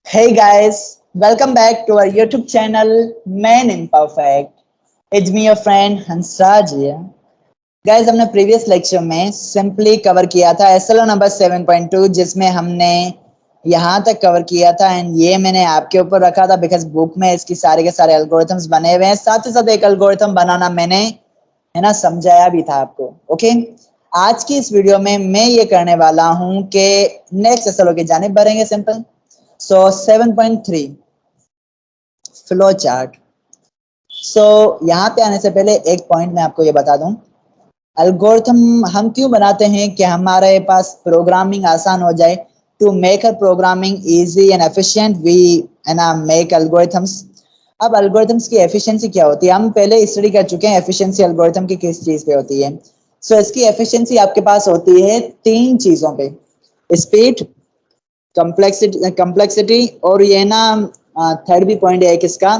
Hey guys, welcome back to our YouTube channel Man Imperfect. It's me your friend Hansraj here. Guys, हमने previous lecture में simply cover किया था SLO number 7.2 जिसमें हमने यहाँ तक कवर किया था एंड ये मैंने आपके ऊपर रखा था बिकॉज बुक में इसकी सारे के सारे एल्गोरिथम्स बने हुए हैं। साथ ही साथ एक एल्गोरिथम बनाना मैंने है ना समझाया भी था आपको। ओके, आज की इस वीडियो में मैं ये करने वाला हूँ कि नेक्स्ट एसएलओ की जानिब बढ़ेंगे। Simple so 7.3 flow chart. So यहाँ पे आने से पहले एक पॉइंट मैं आपको ये बता दूं, एल्गोरिथम हम क्यों बनाते हैं कि हमारे पास प्रोग्रामिंग आसान हो जाए। To make a programming easy and efficient we है ना मेक एल्गोरिथम्स। अब एल्गोरिथम्स की एफिशिएंसी क्या होती है, हम पहले स्टडी कर चुके हैं एफिशिएंसी एल्गोरिथम की किस चीज पे होती है। सो इसकी एफिशिएंसी आपके पास होती है तीन चीजों पे, स्पीड, कम्प्लेक्सिटी और ये ना थर्ड भी पॉइंट है किसका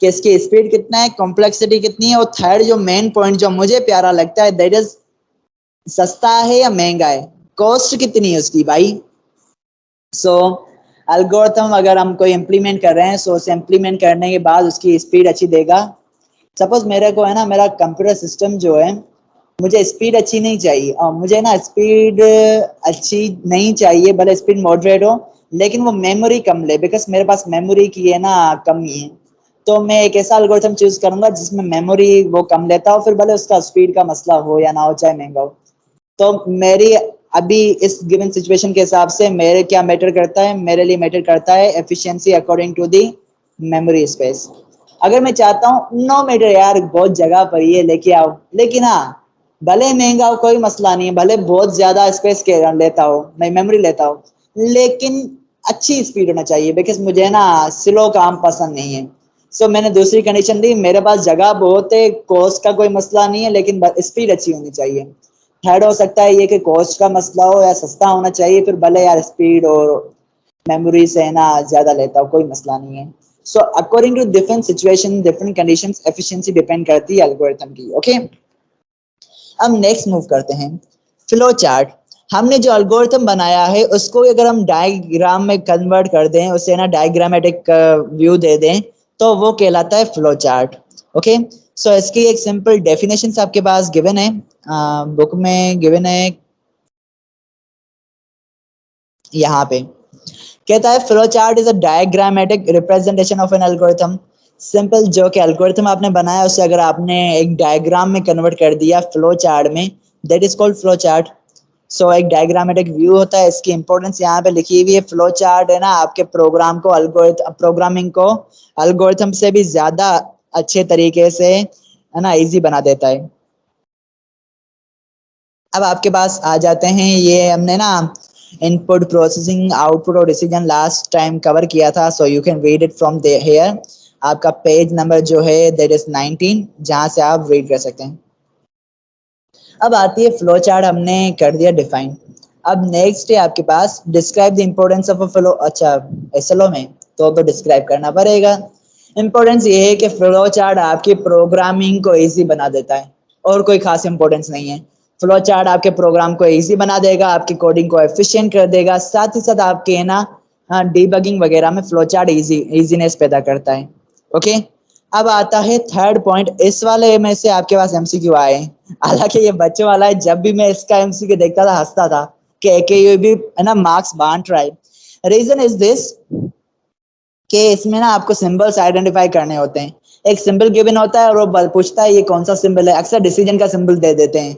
कि इसकी स्पीड कितना है, कॉम्प्लेक्सिटी कितनी है और थर्ड जो मेन पॉइंट जो मुझे प्यारा लगता है दैट इज सस्ता है या महंगा है, कॉस्ट कितनी है उसकी भाई। सो एल्गोरिथम अगर हम कोई इम्प्लीमेंट कर रहे हैं सो उसे इम्प्लीमेंट करने के बाद उसकी स्पीड अच्छी देगा। सपोज मेरे को है ना मेरा कंप्यूटर सिस्टम जो है मुझे स्पीड अच्छी नहीं चाहिए और मुझे ना स्पीड अच्छी नहीं चाहिए, भले स्पीड मॉडरेट हो लेकिन वो मेमोरी कम ले बिकॉज मेरे पास मेमोरी की है ना कमी है। तो मैं एक ऐसा एल्गोरिथम चूज करूंगा जिसमें मेमोरी वो कम लेता हो, फिर भले उसका स्पीड का मसला हो या ना हो, चाहे महंगा हो। तो मेरी अभी इस गिवन सिचुएशन के हिसाब से मेरे क्या मैटर करता है, मेरे लिए मैटर करता है efficiency according to the memory space. अगर मैं चाहता हूँ नो मैटर यार बहुत जगह पर ये लेके आओ, लेकिन हाँ भले महंगा हो कोई मसला नहीं है, भले बहुत ज्यादा स्पेस के लेता हो, मैं मेमोरी लेता हो, लेकिन अच्छी स्पीड होना चाहिए बिकॉज मुझे ना स्लो काम पसंद नहीं है। सो मैंने दूसरी कंडीशन दी, मेरे पास जगह बहुत है, कॉस्ट का कोई मसला नहीं है लेकिन स्पीड अच्छी होनी चाहिए। थर्ड हो सकता है ये कि कॉस्ट का मसला हो या सस्ता होना चाहिए, फिर भले यार स्पीड और मेमोरी से ना ज्यादा लेता हो कोई मसला नहीं है। So according to different situation different conditions efficiency depend करती है एल्गोरिथम की। ओके, अब नेक्स्ट मूव करते हैं फ्लो चार्ट। हमने जो एल्गोरिथम बनाया है उसको अगर हम डायग्राम में कन्वर्ट कर दें, उसे ना डायग्रामेटिक व्यू दे दें तो वो कहलाता है फ्लो चार्ट। ओके, सो इसकी एक सिंपल डेफिनेशन आपके पास गिवन है, बुक में गिवन है यहाँ पे। कहता है flow chart is a diagrammatic representation of an algorithm. Simple जो कि एल्गोरिथम आपने बनाया उसे अगर आपने एक डायग्राम में कन्वर्ट कर दिया फ्लो चार्ट में, that is called flow chart. So एक डायग्रामेटिक व्यू होता है, इसकी इंपॉर्टेंस यहाँ पे लिखी हुई है। फ्लो चार्ट है ना आपके प्रोग्राम को प्रोग्रामिंग को एल्गोरिथम से भी ज्यादा अच्छे तरीके से है ना इजी बना देता है। अब आपके पास आ जाते हैं, ये हमने ना इनपुट प्रोसेसिंग आउटपुट और डिसीजन लास्ट टाइम कवर किया था, so you can read it from here. आपका पेज नंबर जो है दैट इज 19 जहां से आप रीड कर सकते हैं। अब आती है फ्लो चार्ट, हमने कर दिया डिफाइन। अब नेक्स्ट है आपके पास describe the importance of a flow. अच्छा एसएलओ में तो डिस्क्राइब करना पड़ेगा। इंपॉर्टेंस ये है कि फ्लो चार्ट आपकी प्रोग्रामिंग को इजी बना देता है और कोई खास इंपॉर्टेंस नहीं है। फ्लो चार्ट आपके प्रोग्राम को इजी बना देगा, आपकी कोडिंग को एफिशिएंट कर देगा, साथ ही साथ आपके है ना डीबगिंग वगैरह में फ्लो चार्ट इजीनेस पैदा करता है। ओके, अब आता है थर्ड पॉइंट। इस वाले में से आपके पास एमसीक्यू आए, हालांकि ये बच्चों वाला है, जब भी मैं इसका एमसीक्यू देखता था हंसता था कि एके भी है ना मार्क्स बांट रहा है। रीजन इज दिस कि इसमें ना आपको सिंबल्स आइडेंटिफाई करने होते हैं। एक सिंबल गिवन होता है और वो पूछता है ये कौन सा सिंबल है, अक्सर डिसीजन का सिंबल दे देते हैं।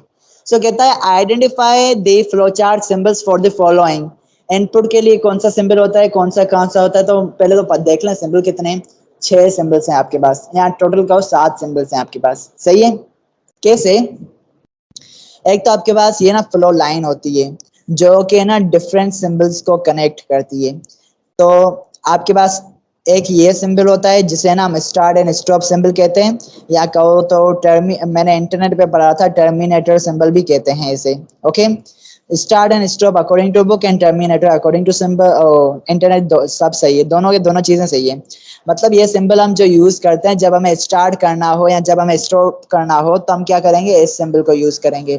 सो कहता है identify the flow chart symbols for the following. Input के लिए कौन सा सिंबल होता है, कौन सा होता है, तो पहले तो देख लें सिंबल कितने हैं। 6 सिंबल्स हैं आपके पास, यहाँ टोटल का 7 सिंबल्स हैं आपके पास। सही है, कैसे? एक तो आपके पास ये ना फ्लो लाइन होती है जो कि ना डिफरेंट सिंबल्स को कनेक्ट करती है। तो आपके पास एक ये सिंबल होता है जिसे ना हम स्टार्ट एंड स्टॉप सिंबल कहते हैं, या कहो तो मैंने इंटरनेट पे पढ़ा था टर्मिनेटर सिंबल भी कहते हैं इसे। Okay, start and stop according to book and terminator according to symbol internet, सब सही है, दोनों के दोनों चीजें सही है। मतलब ये सिंबल हम जो यूज करते हैं जब हमें स्टार्ट करना हो या जब हमें स्टॉप करना हो तो हम क्या करेंगे, इस सिंबल को यूज करेंगे।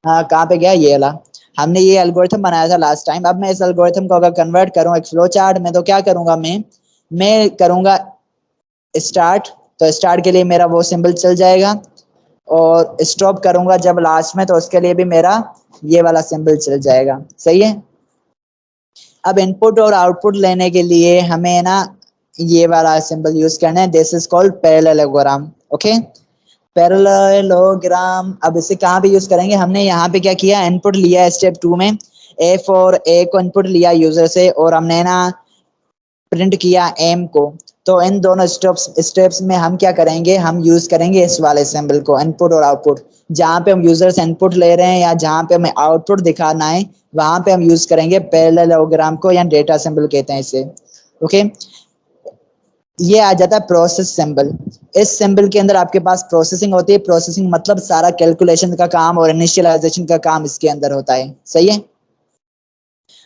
हाँ कहाँ पे गया ये वाला। हमने ये एल्गोरिथम बनाया था लास्ट टाइम। अब मैं इस एल्गोरिथम को अगर कन्वर्ट करूं एक फ्लो चार्ट में, तो क्या करूंगा मैं करूंगा स्टार्ट, तो स्टार्ट के लिए मेरा वो सिंबल चल जाएगा, और स्टॉप करूंगा जब लास्ट में, तो उसके लिए भी मेरा ये वाला सिंबल चल जाएगा। सही है। अब इनपुट और आउटपुट लेने के लिए हमें ना ये वाला सिंबल यूज करना है। This is called parallelogram. Okay, parallelogram. अब इसे कहाँ पे यूज करेंगे? हमने यहाँ पे क्या किया, इनपुट लिया स्टेप 2 में, एफ और ए को इनपुट लिया यूजर से, और हमने ना प्रिंट किया एम को। तो इन दोनों स्टेप्स में हम क्या करेंगे, हम यूज करेंगे इस वाले सिंबल को, इनपुट और आउटपुट। जहां पे हम यूजर से इनपुट ले रहे हैं या जहां पे हमें आउटपुट दिखाना है, वहां पे हम यूज करेंगे पैरेललोग्राम को, या डेटा सिंबल कहते हैं इसे। ओके, ये आ जाता है प्रोसेस सिंबल। इस सिंबल के अंदर आपके पास प्रोसेसिंग होती है। प्रोसेसिंग मतलब सारा कैलकुलेशन का काम और इनिशियलाइजेशन का काम इसके अंदर होता है। सही है।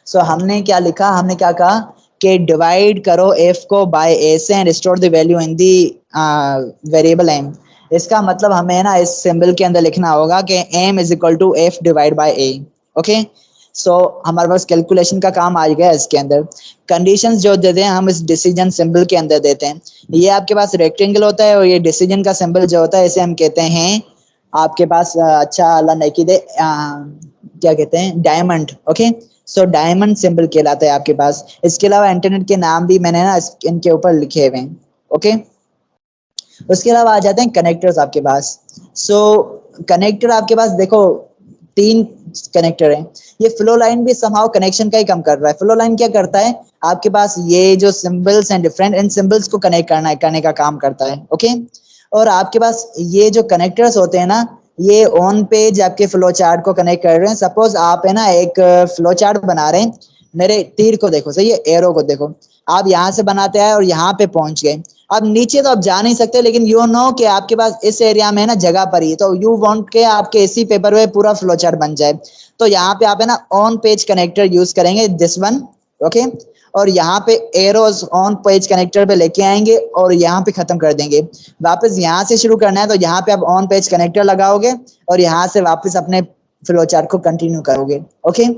सो हमने क्या लिखा, हमने क्या कहा कि डिवाइड करो एफ को बाय ए से and store the value in the variable M. इसका मतलब हमें ना इस सिंबल के अंदर लिखना होगा कि M is equal to F divide by A. Okay, so हमारे पास कैलकुलेशन का काम आ गया इसके अंदर। कंडीशंस जो देते हैं हम इस डिसीजन सिंबल के अंदर देते हैं। ये आपके पास रेक्टेंगल होता है, और ये डिसीजन का सिंबल जो होता है इसे हम कहते हैं आपके पास अच्छा अल्लाह नेकी दे क्या कहते हैं, diamond. Okay, so diamond symbol कहलाता है आपके पास। इसके अलावा इंटरनेट के नाम भी मैंने ना इनके ऊपर लिखे हुए हैं। ओके, उसके अलावा आ जाते हैं कनेक्टर्स आपके पास। सो कनेक्टर आपके पास देखो 3 कनेक्टर हैं। ये फ्लो लाइन भी समहाउ कनेक्शन का ही काम कर रहा है। फ्लो लाइन क्या करता है, आपके पास ये जो सिंबल्स हैं डिफरेंट, इन सिंबल्स को कनेक्ट करने का काम करता है। ओके, और आपके पास ये जो कनेक्टर्स होते हैं ना, ये ऑन पेज आपके फ्लो चार्ट को कनेक्ट कर रहे हैं। सपोज आप है ना एक फ्लो चार्ट बना रहे हैं, मेरे तीर को देखो, सही है, एरो को देखो, आप यहाँ से बनाते आए और यहाँ पे पहुंच गए। अब नीचे तो आप जा नहीं सकते, लेकिन यू नो कि आपके पास इस एरिया में है ना जगह पड़ी है, तो यू वांट के आपके इसी पेपर में पूरा फ्लो चार्ट बन जाए। तो यहाँ पे आप है ना ऑन पेज कनेक्टर यूज करेंगे, दिस वन। ओके, और यहाँ पे एरोज ऑन पेज कनेक्टर पे लेके आएंगे और यहाँ पे खत्म कर देंगे। वापस यहाँ से शुरू करना है, तो यहाँ पे आप ऑन पेज कनेक्टर लगाओगे और यहाँ से वापस अपने फ्लो चार्ट को कंटिन्यू करोगे। ओके,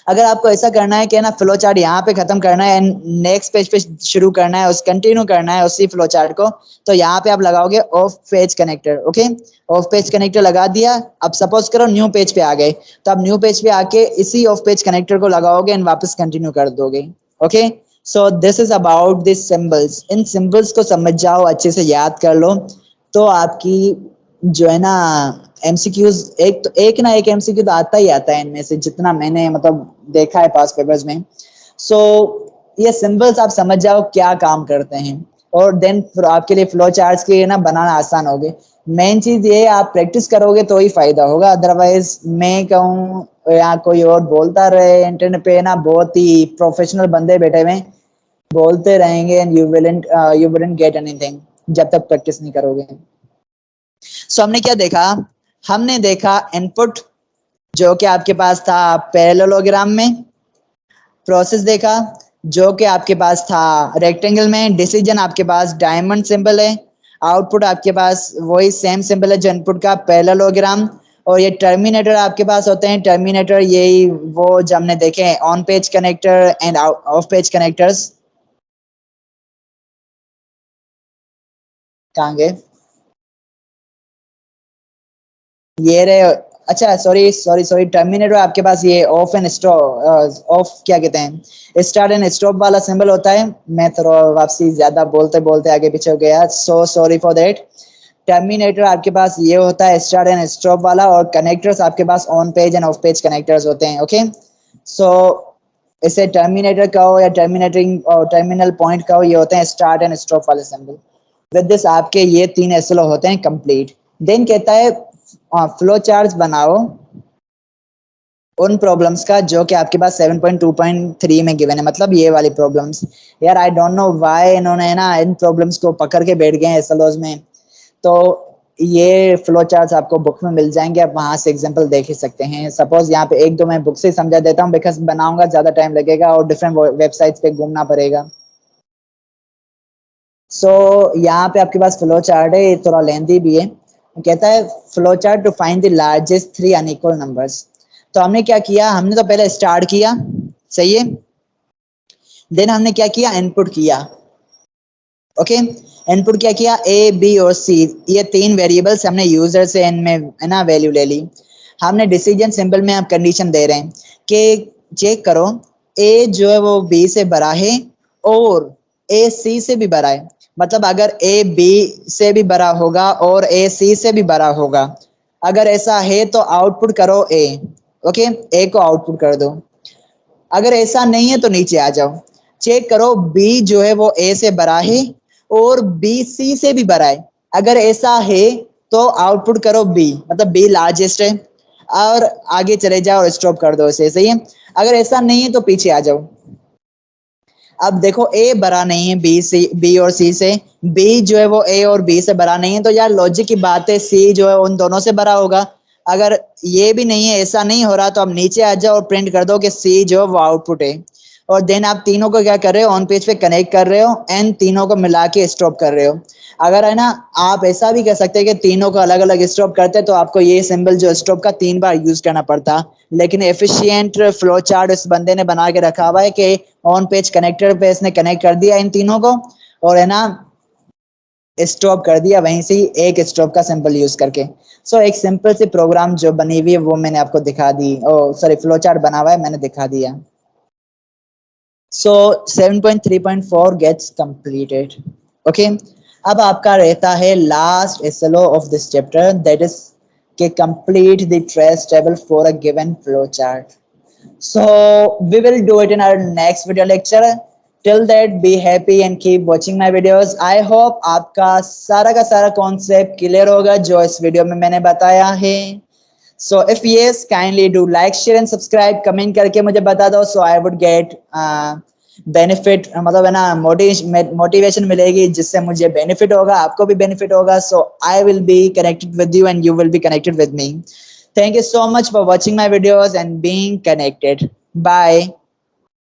अगर आपको ऐसा करना है कि ना फ्लो चार्ट यहाँ पे खत्म करना है एंड नेक्स्ट पेज पे शुरू करना है, उस कंटिन्यू करना है उसी फ्लो चार्ट को, तो यहाँ पे आप लगाओगे of page connector. Okay, of page connector लगा दिया। अब सपोज करो न्यू पेज पे आ गए, तो आप न्यू पेज पे आके इसी ऑफ पेज कनेक्टर को लगाओगे एंड वापस कंटिन्यू कर दोगे। Okay, so this is about this symbols. In symbols को समझ जाओ, अच्छे से याद कर लो, तो आपकी जो है ना एमसीक्यूज एक ना एक एमसीक्यू तो आता ही आता है इनमें से, जितना मैंने मतलब देखा है पास पेपर्स में। सो ये सिंबल्स आप समझ जाओ क्या काम करते हैं, और देन आपके लिए फ्लो चार्ट्स के ना बनाना आसान हो गए। मेन चीज ये आप प्रैक्टिस करोगे तो ही फायदा होगा, अदरवाइज मैं कहूँ या कोई और बोलता रहे इंटरनेट पे ना, बहुत ही प्रोफेशनल बंदे बैठे हुए बोलते रहेंगे and you wouldn't get anything जब तक प्रैक्टिस नहीं करोगे। सो हमने क्या देखा, हमने देखा इनपुट जो कि आपके पास था पैरेललोग्राम में, प्रोसेस देखा जो कि आपके पास था रेक्टेंगल में, डिसीजन आपके पास डायमंड सिंबल है, आउटपुट आपके पास वही सेम सिंबल है जो इनपुट का, पैरेललोग्राम। और ये टर्मिनेटर आपके पास होते हैं, टर्मिनेटर यही वो जो हमने देखे on page connector end of page connectors. कहाँ गए ये रहे? अच्छा, सॉरी सॉरी सॉरी, टर्मिनेटर आपके पास ये ऑफ एंड स्टॉप, ऑफ क्या कहते हैं, स्टार्ट एंड स्टॉप वाला सिंबल होता है। मैं थोड़ा वापसी ज्यादा बोलते बोलते आगे पीछे हो गया, so sorry for that. Terminator आपके पास ये होता है स्टार्ट एंड स्टॉप वाला, और कनेक्टर्स आपके pass on page end of page connectors होते हैं। ओके, सो इसे टर्मिनेटर कहो या टर्मिनेटिंग और टर्मिनल पॉइंट कहो, ये होते हैं स्टार्ट एंड स्टॉप वाले सिंबल। विद दिस आपके ये 3 एसएलओ होते हैं कंप्लीट। देन कहता है फ्लो चार्ट्स बनाओ उन प्रॉब्लम्स का जो कि आपके पास 7.2.3 में गिवन है, मतलब ये वाली प्रॉब्लम्स। यार आई डोंट नो व्हाई इन्होंने ना इन प्रॉब्लम्स को पकड़ के बैठ गए हैं एसएलओज में। तो ये फ्लो चार्ट्स आपको बुक में मिल जाएंगे, आप वहां से एग्जांपल देख ही सकते हैं। सपोज यहाँ पे एक दो मैं बुक से समझा देता हूँ, बिकॉज बनाऊंगा ज्यादा टाइम लगेगा और डिफरेंट वेबसाइट्स पे घूमना पड़ेगा। सो यहाँ पे आपके पास फ्लो चार्ट है, ये थोड़ा लेंथी भी है। कहता है flow chart to find the largest 3 unequal numbers. तो हमने क्या किया, हमने तो पहले स्टार्ट किया, सही है, देन हमने क्या किया, इनपुट किया। ओके, इनपुट क्या किया, ए बी और सी, ये तीन वेरिएबल्स हमने यूजर से इनमें है ना वैल्यू ले ली। हमने डिसीजन सिंबल में हम कंडीशन दे रहे हैं कि चेक करो ए जो है वो बी से बड़ा है और ए सी से भी बड़ा है, मतलब अगर ए बी से भी बड़ा होगा और ए सी से भी बड़ा होगा, अगर ऐसा है तो आउटपुट करो ए। ओके, ए को आउटपुट कर दो, अगर ऐसा नहीं है तो नीचे आ जाओ, चेक करो बी जो है वो ए से बड़ा है और बी सी से भी बड़ा है, अगर ऐसा है तो आउटपुट करो बी, मतलब बी लार्जेस्ट है, और आगे चले जाओ और स्टॉप कर दो इसे, सही है। अगर ऐसा नहीं है तो पीछे आ जाओ। अब देखो ए बड़ा नहीं है बी और सी से, बी जो है वो ए और बी से बड़ा नहीं है, तो यार लॉजिक की बात है सी जो है उन दोनों से बड़ा होगा। अगर ये भी नहीं है, ऐसा नहीं हो रहा, तो आप नीचे आ जाओ और प्रिंट कर दो कि सी जो है वो आउटपुट है, और देन आप तीनों को क्या कर रहे हो, ऑन पेज पे कनेक्ट कर रहे हो एंड तीनों को मिला के स्टॉप कर रहे हो। अगर है ना, आप ऐसा भी कर सकते हैं कि तीनों को अलग अलग स्टॉप करते तो आपको ये सिंबल जो स्टॉप का 3 बार यूज करना पड़ता, लेकिन एफिशिएंट फ्लो चार्ट इस बंदे ने बना के रखा हुआ है कि ऑन पेज कनेक्टर पे इसने कनेक्ट कर दिया इन तीनों को, और है ना स्टॉप कर दिया वहीं से ही एक स्टॉप का सिंबल यूज करके। सो एक सिंपल सी प्रोग्राम जो बनी हुई है वो मैंने आपको दिखा दी, सॉरी फ्लो चार्ट बना हुआ है मैंने दिखा दिया। सो 7.3.4 गेट्स कंप्लीटेड। ओके, अब आपका रहता है last SLO of this chapter, that is के complete the trace table for a given flow chart. So we will do it in our next video lecture. Till that, be happy and keep watching my videos. I hope आपका सारा का सारा concept clear होगा जो इस video में मैंने बताया है। So if yes, kindly do like, share and subscribe. Comment करके मुझे बता दो, so I would get benefit, मतलब है ना मोटिवेशन मिलेगी, जिससे मुझे बेनिफिट होगा, आपको भी बेनिफिट होगा। So I will be connected with you and you will be connected with me. Thank you so much for watching my videos and being connected. Bye.